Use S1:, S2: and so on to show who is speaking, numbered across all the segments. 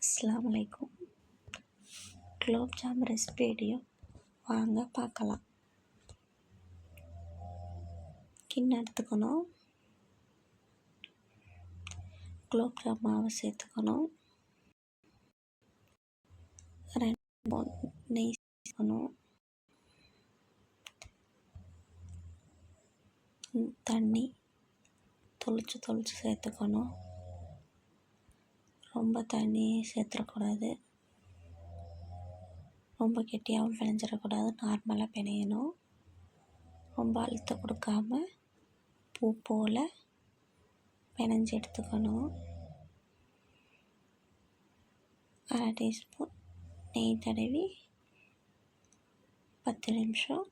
S1: அஸ்ஸலாமு அலைக்கும். Gulab jam recipe video வாங்க பார்க்கலாம். கிண்ணம் எடுத்துக்கணும், குலோப் ஜாம் மாவு சேர்த்துக்கணும், 2 ஸ்பூன் நெய் சேர்த்துக்கணும், தண்ணி தொளிச்சு சேர்த்துக்கணும். ரொம்ப தண்ணி சேர்த்துடக்கூடாது, ரொம்ப கெட்டியாகவும் பிணைஞ்சிடக்கூடாது, நார்மலாக பிணையணும். ரொம்ப அழுத்தம் கொடுக்காம பூ போல் பிணைஞ்சி எடுத்துக்கணும். 1/2 டீஸ்பூன் நெய் தடவி 10 நிமிஷம்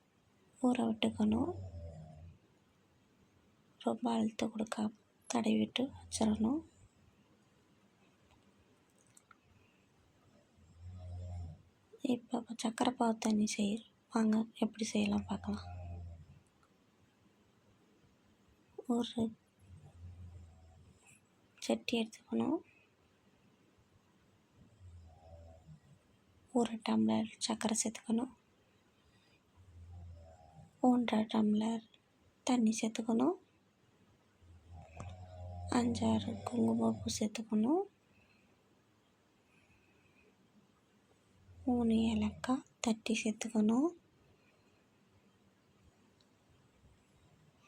S1: ஊற விட்டுக்கணும். ரொம்ப அழுத்தம் கொடுக்காம தடவி விட்டு வச்சிடணும். இப்போ சக்கரை பாவு தண்ணி வாங்க எப்படி செய்யலாம் பார்க்கலாம். ஒரு சட்டி எடுத்துக்கணும், 1 டம்ளர் சர்க்கரை சேர்த்துக்கணும், 1/2 டம்ளர் தண்ணி சேர்த்துக்கணும், 5-6 குங்குமப்பூ சேர்த்துக்கணும், 3 ஏலக்காய் தட்டி சேர்த்துக்கணும்.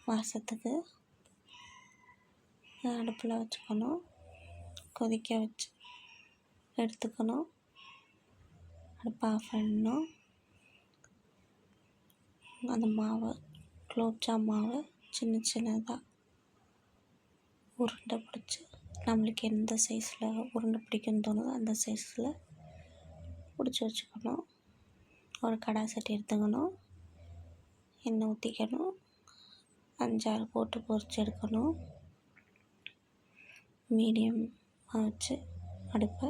S1: வாசத்துக்கு அடுப்பில் வச்சுக்கணும், கொதிக்க வச்சு எடுத்துக்கணும். அடுப்பை ஆஃப் பண்ணணும். அந்த மாவை குலோப் ஜாம் மாவை சின்னதாக உருண்டை பிடிச்சி நம்மளுக்கு எந்த சைஸில் உருண்டை பிடிக்குன்னு தோணுதோ அந்த சைஸில் பிடிச்சி வச்சுக்கணும். ஒரு கடாய் சட்டி எடுத்துக்கணும், எண்ணெய் ஊற்றிக்கணும், 5-6 போட்டு பொரிச்சு எடுக்கணும். மீடியமாக வச்சு அடுப்பை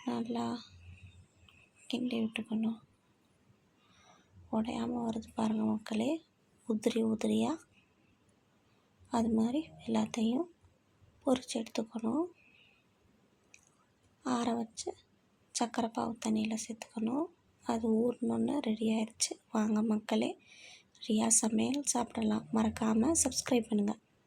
S1: நல்லா கிண்டி விட்டுக்கணும். உடையாமல் வருது பாருங்கள் மக்களே, உதிரியாக. அது மாதிரி எல்லாத்தையும் பொரிச்சு எடுத்துக்கணும். ஆற வச்சு சக்கரை பாவு தண்ணியில் சேர்த்துக்கணும். அது ஊறினோன்னே ரெடி ஆயிடுச்சு. வாங்க மக்களே, ரியா சமையல் சாப்பிடலாம். மறக்காமல் சப்ஸ்கிரைப் பண்ணுங்கள்.